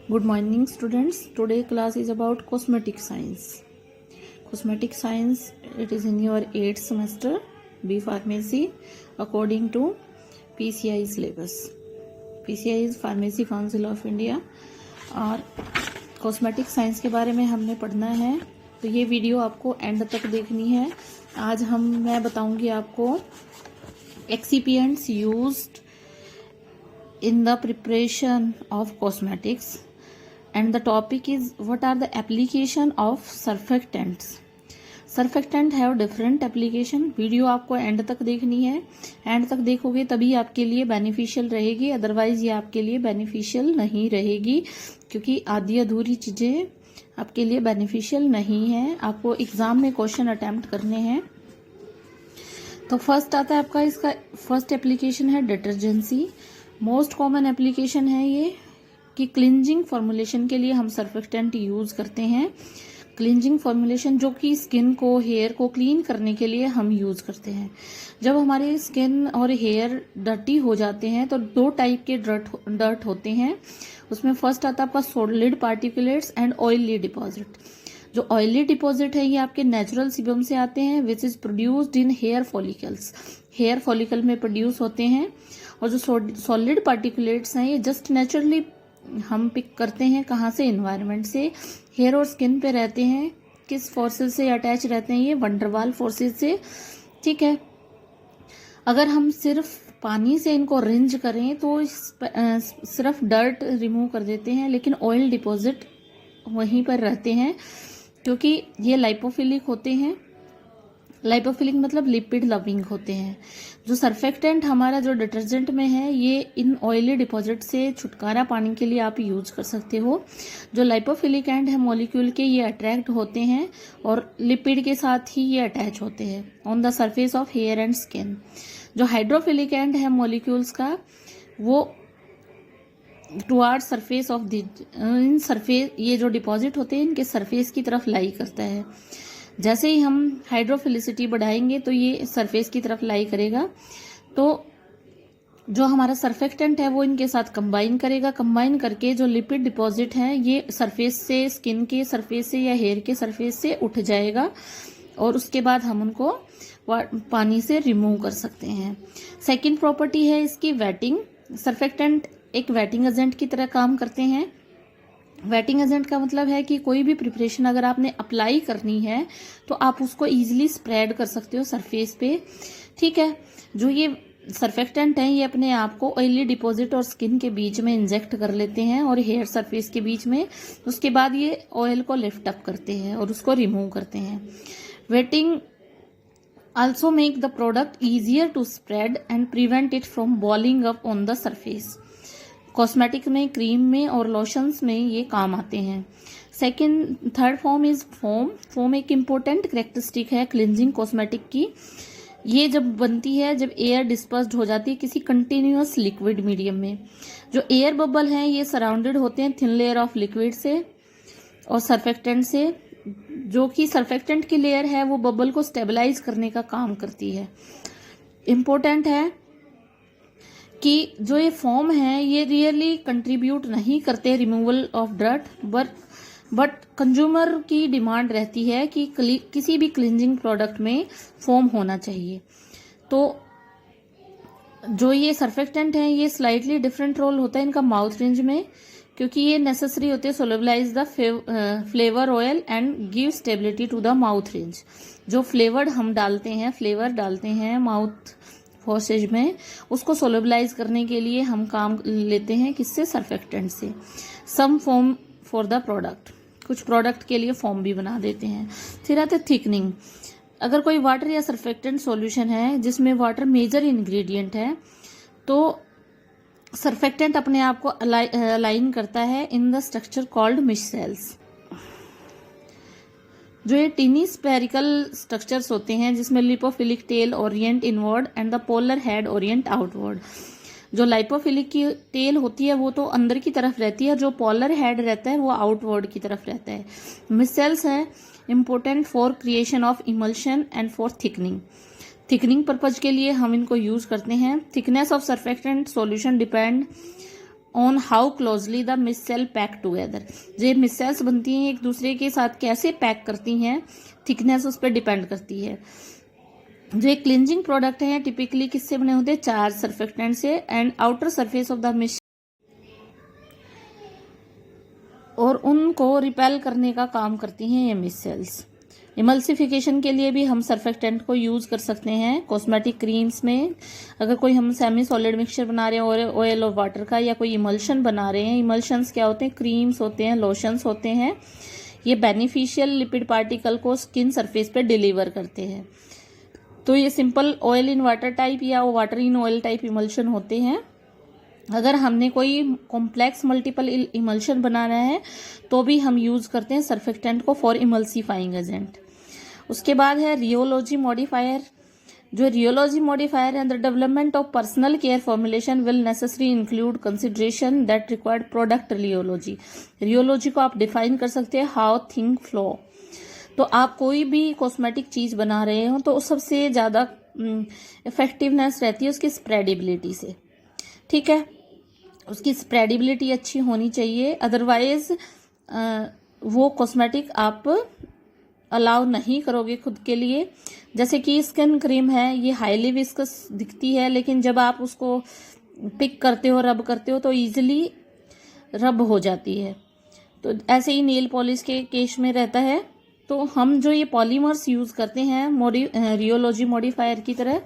Good morning, students. Today class is about cosmetic science. Cosmetic science, it is in your 8th semester, B Pharmacy, according to PCI syllabus. PCI is Pharmacy Council of India. और cosmetic science के बारे में हमने पढ़ना है, तो ये video आपको एंड तक देखनी है। आज मैं बताऊंगी आपको excipients used in the preparation of cosmetics, and the topic is what are the application of surfactants. Surfactant have different application. Video आपको एंड तक देखनी है, एंड तक देखोगे तभी आपके लिए बेनिफिशियल रहेगी, अदरवाइज ये आपके लिए बेनिफिशियल नहीं रहेगी, क्योंकि आधी अधूरी चीज़ें आपके लिए बेनिफिशियल नहीं है। आपको एग्जाम में क्वेश्चन अटेम्प्ट करने हैं। तो फर्स्ट आता है आपका, इसका फर्स्ट एप्लीकेशन है डिटर्जेंसी। मोस्ट कॉमन एप्लीकेशन है ये कि क्लिंजिंग फॉर्मुलेशन के लिए हम सर्फेक्टेंट यूज करते हैं। क्लिंजिंग फॉर्मुलेशन जो कि स्किन को, हेयर को क्लीन करने के लिए हम यूज करते हैं। जब हमारे स्किन और हेयर डर्टी हो जाते हैं तो दो टाइप के डर्ट होते हैं। उसमें फर्स्ट आता है आपका solid particulates and oily deposit. जो ऑयली डिपॉजिट है ये आपके नेचुरल सीबम से आते हैं, which is produced in hair follicles. Hair follicle में प्रोड्यूस होते हैं। और जो सॉलिड पार्टिकुलेट्स हैं ये जस्ट नेचुरली हम पिक करते हैं, कहाँ से, एनवायरनमेंट से। हेयर और स्किन पे रहते हैं, किस फोर्सेस से अटैच रहते हैं, ये वंडरवाल फोर्सेस से। ठीक है, अगर हम सिर्फ पानी से इनको रिंज करें तो सिर्फ डर्ट रिमूव कर देते हैं, लेकिन ऑयल डिपॉजिट वहीं पर रहते हैं, क्योंकि ये लाइपोफिलिक होते हैं। लाइपोफिलिक मतलब लिपिड लविंग होते हैं। जो सर्फेक्टेंट हमारा जो डिटर्जेंट में है, ये इन ऑयली डिपॉजिट से छुटकारा पाने के लिए आप यूज कर सकते हो। जो लाइपोफिलिक एंड है मॉलिक्यूल के, ये अट्रैक्ट होते हैं और लिपिड के साथ ही ये अटैच होते हैं on the surface of hair and skin. जो हाइड्रोफिलिक एंड है मॉलिक्यूल्स का, वो toward surface of in surface, ये जो डिपॉजिट होते हैं इनके सरफेस की तरफ लाई करता है। जैसे ही हम हाइड्रोफिलिसिटी बढ़ाएंगे तो ये सरफेस की तरफ लाई करेगा, तो जो हमारा सर्फेक्टेंट है वो इनके साथ कंबाइन करेगा। कंबाइन करके जो लिपिड डिपॉजिट है ये सरफेस से, स्किन के सरफेस से या हेयर के सरफेस से उठ जाएगा, और उसके बाद हम उनको पानी से रिमूव कर सकते हैं। सेकेंड प्रॉपर्टी है इसकी वेटिंग। सर्फेक्टेंट एक वेटिंग एजेंट की तरह काम करते हैं। वेटिंग एजेंट का मतलब है कि कोई भी प्रिपरेशन अगर आपने अप्लाई करनी है तो आप उसको इजीली स्प्रेड कर सकते हो सरफेस पे। ठीक है, जो ये सर्फेक्टेंट हैं ये अपने आप को ऑयली डिपॉजिट और स्किन के बीच में इंजेक्ट कर लेते हैं और हेयर सरफेस के बीच में। उसके बाद ये ऑयल को लिफ्ट अप करते हैं और उसको रिमूव करते हैं। Waiting also make the product easier to spread and prevent it from balling up on the surface. Cosmetic में, क्रीम में और लोशंस में ये काम आते हैं। Third form is foam. Foam एक इम्पोर्टेंट करेक्टरिस्टिक है क्लिंजिंग कॉस्मेटिक की। ये जब बनती है जब एयर डिस्पर्स्ड हो जाती है किसी कंटिन्यूअस लिक्विड मीडियम में। जो एयर बबल हैं ये सराउंडेड होते हैं थिन लेयर ऑफ लिक्विड से और सर्फेक्टेंट से। जो कि सर्फेक्टेंट की लेयर है वो बबल को स्टेबलाइज करने का काम करती है। इम्पोर्टेंट है कि जो ये फॉर्म है ये रियली कंट्रीब्यूट नहीं करते removal of dirt, but consumer की डिमांड रहती है कि किसी भी क्लिंजिंग प्रोडक्ट में फोम होना चाहिए। तो जो ये सर्फेक्टेंट है ये स्लाइटली डिफरेंट रोल होता है इनका माउथ रेंज में, क्योंकि ये नेसेसरी होते हैं solubilise the flavour oil and give stability to the mouth rinse. जो फ्लेवर हम डालते हैं माउथ फोर्सेज में, उसको सोलुबलाइज करने के लिए हम काम लेते हैं किससे, सर्फेक्टेंट से। Some form for the product, कुछ प्रोडक्ट के लिए फॉर्म भी बना देते हैं। फिर आते थिकनिंग। अगर कोई वाटर या सर्फेक्टेंट सॉल्यूशन है जिसमें वाटर मेजर इंग्रेडिएंट है, तो सर्फेक्टेंट अपने आप को अलाइन करता है in the structure called micelles. जो ये टीनी स्पेरिकल स्ट्रक्चर्स होते हैं जिसमें lipophilic tail orient inward and the polar head orient outward. जो लाइपोफिलिक की टेल होती है वो तो अंदर की तरफ रहती है, जो पोलर हेड रहता है वो आउटवर्ड की तरफ रहता है। मिससेल्स है important for creation of emulsion and for thickening. Thickening purpose के लिए हम इनको यूज करते हैं। Thickness of surfactant solution depend on how closely the micelle pack together. जो ये मिससेल्स बनती हैं एक दूसरे के साथ कैसे पैक करती हैं, थिकनेस उस पर डिपेंड करती है। जो एक क्लिंजिंग प्रोडक्ट है टिपिकली किससे बने होते हैं, चार्ज सर्फेक्टेंट से, and outer surface of the miss और उनको रिपेल करने का काम करती हैं ये मिससेल्स। इमल्सिफिकेशन के लिए भी हम सर्फेक्टेंट को यूज़ कर सकते हैं। कॉस्मेटिक क्रीम्स में अगर कोई हम सेमी सॉलिड मिक्सचर बना रहे हैं और ऑयल और वाटर का, या कोई इमल्शन बना रहे हैं, इमल्शंस क्या होते हैं, क्रीम्स होते हैं, लोशंस होते हैं, ये बेनिफिशियल लिपिड पार्टिकल को स्किन सरफेस पे डिलीवर करते हैं। तो ये simple oil in water type या water in oil type emulsion होते हैं। अगर हमने कोई कॉम्प्लेक्स मल्टीपल इमल्शन बनाना है तो भी हम यूज़ करते हैं सर्फेक्टेंट को फॉर इमल्सीफाइंग एजेंट। उसके बाद है रियोलॉजी मॉडिफायर। जो रियोलॉजी मॉडिफायर है, the development of personal care formulation will necessary include consideration that required product rheology. Rheology को आप डिफाइन कर सकते हैं हाउ थिंग फ्लो। तो आप कोई भी कॉस्मेटिक चीज़ बना रहे हो तो सबसे ज़्यादा इफेक्टिवनेस रहती है उसकी स्प्रेडेबिलिटी से, ठीक है, उसकी स्प्रेडेबिलिटी अच्छी होनी चाहिए, अदरवाइज वो कॉस्मेटिक आप अलाउ नहीं करोगे खुद के लिए। जैसे कि स्किन क्रीम है, ये हाईली विस्कस दिखती है, लेकिन जब आप उसको पिक करते हो, रब करते हो तो ईजिली रब हो जाती है। तो ऐसे ही नेल पॉलिश के केस में रहता है। तो हम जो ये पॉलीमर्स यूज़ करते हैं रियोलॉजी मॉडिफायर की तरह,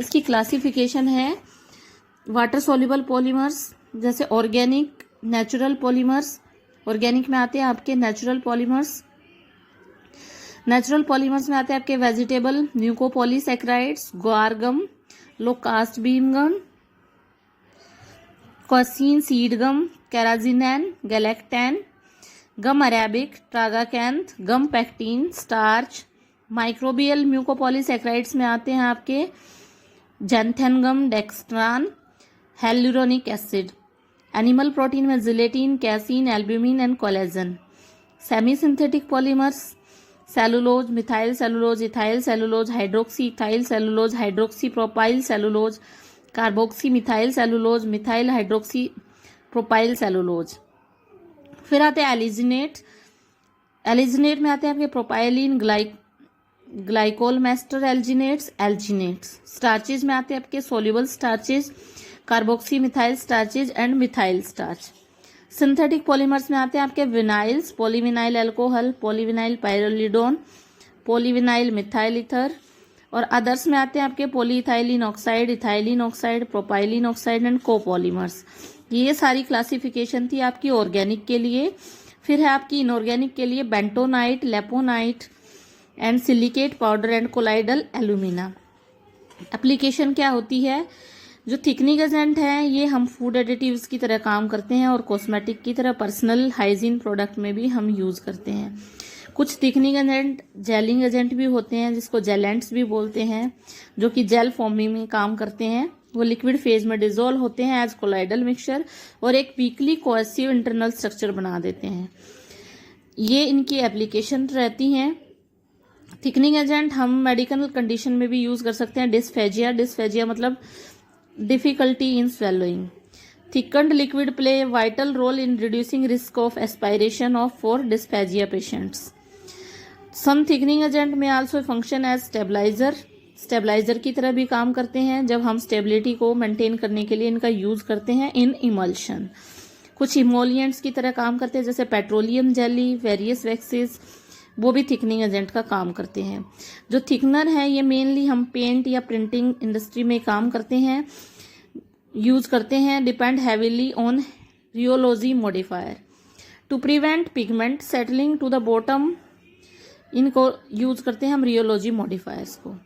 इसकी क्लासिफिकेशन है वाटर सॉल्युबल पॉलीमर्स, जैसे ऑर्गेनिक, नेचुरल पॉलीमर्स। ऑर्गेनिक में आते हैं आपके नेचुरल पॉलीमर्स। नेचुरल पॉलीमर्स में आते हैं आपके vegetable mucopolysaccharides, guar gum, locust bean gum, कॉसिन seed gum, carrageenan, galactan, gum arabic, tragacanth, gum pectin, starch. Microbial mucopolysaccharides में आते हैं आपके xanthan gum, dextran, hyaluronic acid. Animal protein में gelatin, casein, albumin and collagen. Semi synthetic polymers cellulose, methyl cellulose, ethyl cellulose, hydroxy ethyl cellulose, hydroxy propyl cellulose, carboxy methyl cellulose, methyl hydroxy propyl cellulose. फिर आते हैं alginate. Alginate में आते हैं आपके propylene, glycol master alginates, alginates. Starches में आते हैं आपके soluble starches, carboxy methyl starches and methyl starch. Synthetic polymers में आते हैं आपके vinyls, polyvinyl alcohol, polyvinyl pyrrolidone, polyvinyl methyl ether. और अदर्स में आते हैं आपके polyethylene oxide, ethylene oxide, propylene oxide and copolymers. ये सारी क्लासिफिकेशन थी आपकी ऑर्गेनिक के लिए। फिर है आपकी इनऑर्गेनिक के लिए bentonite, laponite and silicate powder and colloidal alumina. Application क्या होती है, जो थिकनिंग एजेंट है ये हम फूड एडिटिव्स की तरह काम करते हैं और कॉस्मेटिक की तरह पर्सनल हाइजीन प्रोडक्ट में भी हम यूज़ करते हैं। कुछ थिकनिंग एजेंट जेलिंग एजेंट भी होते हैं, जिसको जेलेंट्स भी बोलते हैं, जो कि जेल फॉर्मिंग में काम करते हैं। वो लिक्विड फेज में डिजोल्व होते हैं एज कोलाइडल मिक्सचर और एक वीकली कोएसिव इंटरनल स्ट्रक्चर बना देते हैं। ये इनकी एप्लीकेशन रहती हैं। थिकनिंग एजेंट हम मेडिकल कंडीशन में भी यूज़ कर सकते हैं। डिस्फेजिया मतलब difficulty in swallowing. Thickened liquid play vital role in reducing risk of aspiration of for dysphagia patients. Some thickening agent में आल्सो फंक्शन एज स्टेबलाइजर की तरह भी काम करते हैं, जब हम स्टेबिलिटी को मेंटेन करने के लिए इनका यूज करते हैं इन इमल्शन। कुछ इमोलियंट्स की तरह काम करते हैं, जैसे पेट्रोलियम जेली, वेरियस वैक्सेस, वो भी थिकनिंग एजेंट का काम करते हैं। जो थिकनर है ये मेनली हम पेंट या प्रिंटिंग इंडस्ट्री में काम करते हैं, यूज करते हैं, depend heavily on rheology modifier to prevent pigment settling to the bottom. इनको यूज करते हैं हम रियोलॉजी मॉडिफायर्स को।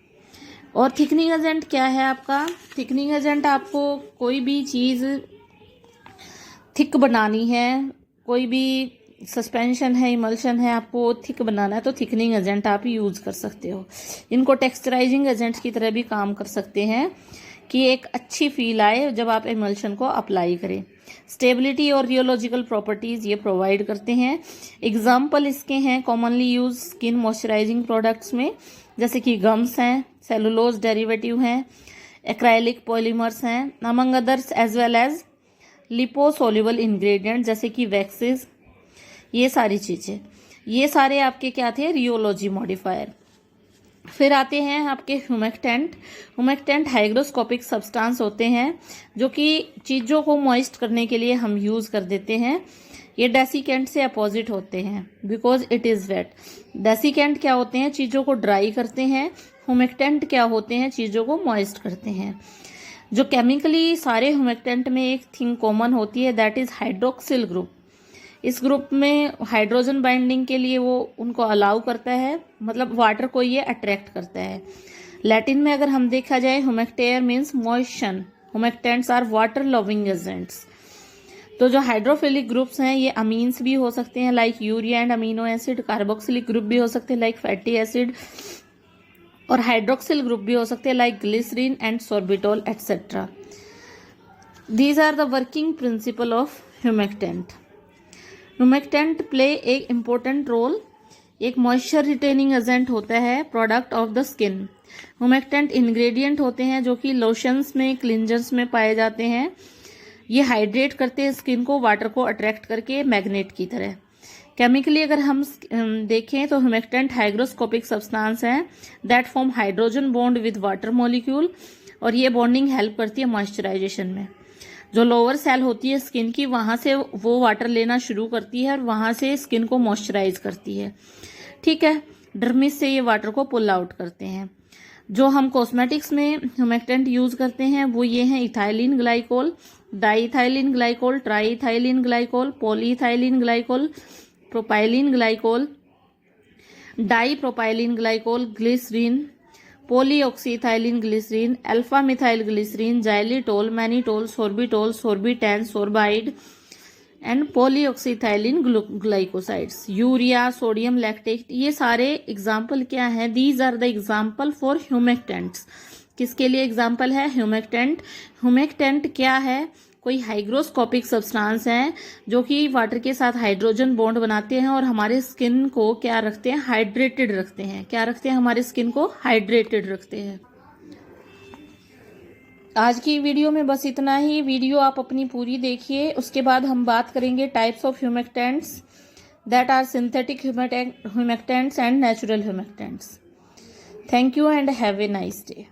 और थिकनिंग एजेंट क्या है आपका, थिकनिंग एजेंट आपको कोई भी चीज़ थिक बनानी है, कोई भी सस्पेंशन है, इमल्शन है, आपको थिक बनाना है तो थिकनिंग एजेंट आप यूज़ कर सकते हो। इनको टेक्सचराइजिंग एजेंट की तरह भी काम कर सकते हैं कि एक अच्छी फील आए जब आप इमल्शन को अप्लाई करें। स्टेबिलिटी और रियोलॉजिकल प्रॉपर्टीज़ ये प्रोवाइड करते हैं। एग्जाम्पल इसके हैं commonly use skin moisturising products में, जैसे कि गम्स हैं, सेलुलोज डेरिवेटिव हैं, एक्राइलिक पॉलीमर्स हैं, among others, as well as liposoluble ingredient जैसे कि वैक्सेस, ये सारी चीज़ें, ये सारे आपके क्या थे, रियोलॉजी मॉडिफायर। फिर आते हैं आपके ह्यूमेक्टेंट। ह्यूमेक्टेंट हाइग्रोस्कोपिक सब्सटेंस होते हैं जो कि चीज़ों को मॉइस्ट करने के लिए हम यूज़ कर देते हैं। ये डेसिकेंट से अपोजिट होते हैं because it is wet. Desiccant क्या होते हैं, चीज़ों को ड्राई करते हैं। ह्यूमेक्टेंट क्या होते हैं, चीज़ों को मॉइस्ट करते हैं। जो केमिकली सारे ह्यूमेक्टेंट में एक थिंग कॉमन होती है, दैट इज़ हाइड्रोक्सिल ग्रुप। इस ग्रुप में हाइड्रोजन बाइंडिंग के लिए वो उनको अलाउ करता है, मतलब वाटर को ये अट्रैक्ट करता है। लैटिन में अगर हम देखा जाए, humectare means moisture, humectants are water loving agents. तो जो हाइड्रोफिलिक ग्रुप्स हैं ये अमीन्स भी हो सकते हैं like urea and amino acid, carboxylic group भी हो सकते हैं लाइक फैटी एसिड, और हाइड्रोक्सिल ग्रुप भी हो सकते हैं like glycerine and sorbitol etcetera. These are the working principle of humectant. Humectant play एक इम्पोर्टेंट रोल, एक मॉइस्चर रिटेनिंग एजेंट होता है, product of the skin. Humectant ingredient होते हैं जो कि लोशंस में, क्लिंजर्स में पाए जाते हैं। ये हाइड्रेट करते हैं स्किन को, वाटर को अट्रैक्ट करके मैग्नेट की तरह। केमिकली अगर हम देखें तो ह्यूमेक्टेंट हाइग्रोस्कोपिक सब्सटेंस हैं that form hydrogen bond with water molecule, और ये बॉन्डिंग हेल्प करती है मॉइस्चराइजेशन में। जो लोअर सेल होती है स्किन की, वहाँ से वो वाटर लेना शुरू करती है और वहाँ से स्किन को मॉइस्चराइज करती है, ठीक है। डर्मिस से ये वाटर को पुल आउट करते हैं। जो हम कॉस्मेटिक्स में ह्यूमेक्टेंट यूज करते हैं वो ये हैं ethylene glycol, diethylene glycol, triethylene glycol, polyethylene glycol, propylene glycol, dipropylene glycol, glycerine, polyoxyethylene glycerine, alpha methyl glycerine, xylitol, mannitol, sorbitol, sorbitan, sorbide and polyoxyethylene glycosides, urea, sodium lactate. ये सारे example क्या हैं, these are the example for humectants. किसके लिए example है, humectant. Humectant क्या है, कोई हाइग्रोस्कोपिक सब्सटेंस हैं जो कि वाटर के साथ हाइड्रोजन बॉन्ड बनाते हैं और हमारे स्किन को क्या रखते हैं, हाइड्रेटेड रखते हैं। क्या रखते हैं, हमारे स्किन को हाइड्रेटेड रखते हैं। आज की वीडियो में बस इतना ही। वीडियो आप अपनी पूरी देखिए, उसके बाद हम बात करेंगे types of humectants that are synthetic humectants and natural humectants. Thank you and have a nice day.